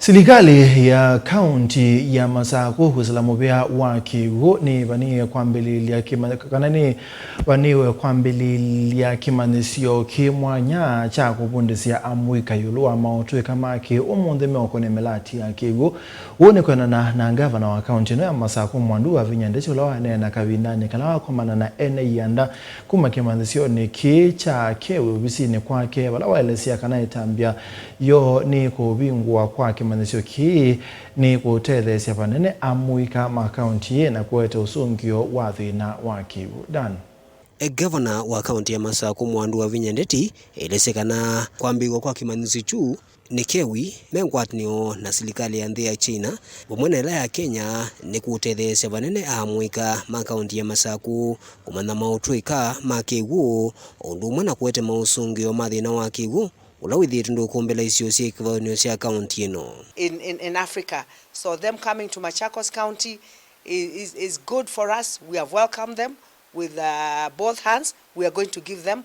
Silikali ya kaunti ya Masaku kwisila muvia wa KEWI nivaniiwe kwambiliilya kimanyisyo kimwanya cha kuvundisya Amuika yiulu wa mautuika make umunthi meukonia milati ya KEWI kwinana na Ngavana wa kaunti ya Masaku Wavinya Ndeti waneena kavindani kala wakoma na ianda kuma kimanyisyoni cha KEWI uvisini kwake wala waelesya kana itambia yo ni kuvingwa kwake kimanyisyo ni kutethesya vanene Amuika kaunti na kuweta usungio wa thina wa KEWI. Dan Ngavana wa kaunti ya Masaku Wavinya Ndeti elesekana kwambigwa kwa kimanyisyo ni KEWI Ngwatanio na Silikali ya nthi ya China vamwe ya Kenya ni kutethesya vanene Amuika kaunti ya Masaku kumana mautuika ma KEWI undu umwe na kuweta mausungio ma thina wa KEWI in Africa. So them coming to Machakos County is good for us. We have welcomed them with both hands. We are going to give them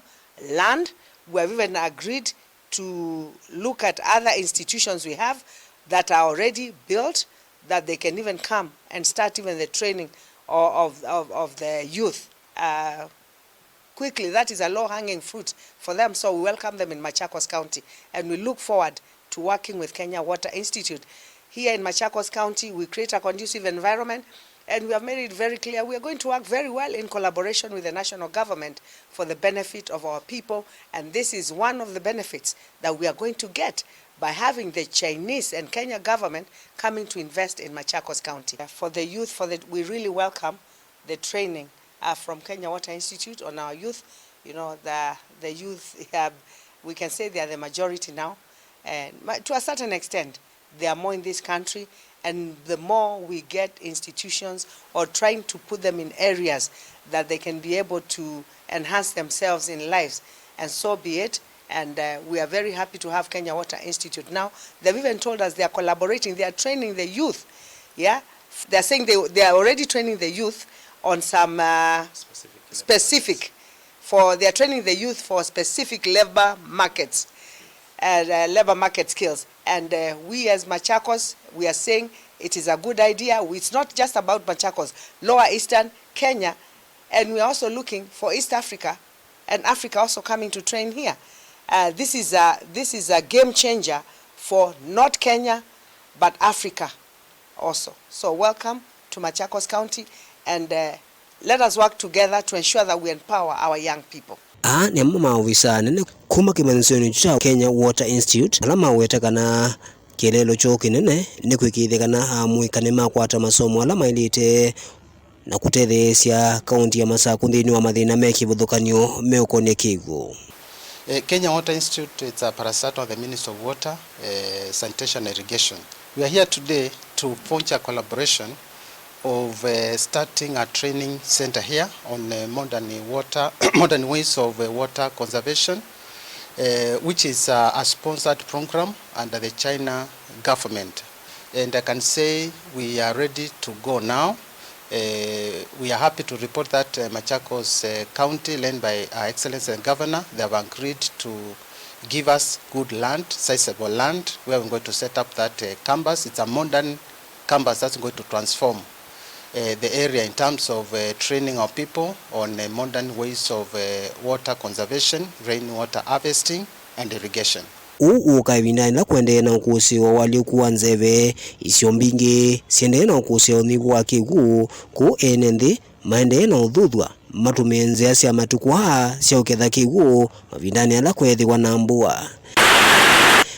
land. We have even agreed to look at other institutions we have that are already built, that they can even come and start even the training of the youth. Quickly, that is a low-hanging fruit for them, so we welcome them in Machakos County, and we look forward to working with Kenya Water Institute. Here in Machakos County, we create a conducive environment, and we have made it very clear we are going to work very well in collaboration with the national government for the benefit of our people, and this is one of the benefits that we are going to get by having the Chinese and Kenya government coming to invest in Machakos County. For the youth, we really welcome the training from Kenya Water Institute on our youth. You know, the youth, we can say they are the majority now, and to a certain extent they are more in this country, and the more we get institutions or trying to put them in areas that they can be able to enhance themselves in lives, and so be it. And we are very happy to have Kenya Water Institute now. They've even told us they are collaborating, they are training the youth. Yeah, they're saying they are already training the youth on some they are training the youth for specific labor markets and labor market skills. And we as Machakos, we are saying it is a good idea. It's not just about Machakos, Lower Eastern, Kenya, and we are also looking for East Africa and Africa also coming to train here. This is a game changer for not Kenya but Africa also. So welcome to Machakos County, and let us work together to ensure that we empower our young people. Ni uvisini kuma kimanyisyoni cha Kenya Water Institute alama wetakana kielelo cho kinene ni kwikithikana Amuika ni makwata masomo alama ilite na kutethesya kaunti ya Masaku nthini wa mathina mekivuthukanio meukonia KEWI. Kenya Water Institute is a parastatal of the Ministry of Water, Sanitation and Irrigation. We are here today to forge a collaboration of starting a training center here on modern ways of water conservation, which is a sponsored program under the China government. And I can say we are ready to go now. We are happy to report that Machakos County, led by Our Excellency and Governor, they have agreed to give us good land, sizable land, where we're going to set up that campus. It's a modern campus that's going to transform the area in terms of training our people on modern ways of water conservation, rainwater harvesting and irrigation. Kavindani na kuendelea na ukusio waliokuwa nzeve isio mbingi siendelee na ukusio nivu wa KEWI ku enende maendelee na udhudhwa matumenze asya matukuha sya uketha KEWI mavindani ala kwethiwa na mbua.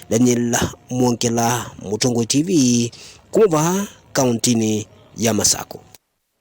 Daniel Mwongela, Mutongo TV, kumva kauntini ya Masaku.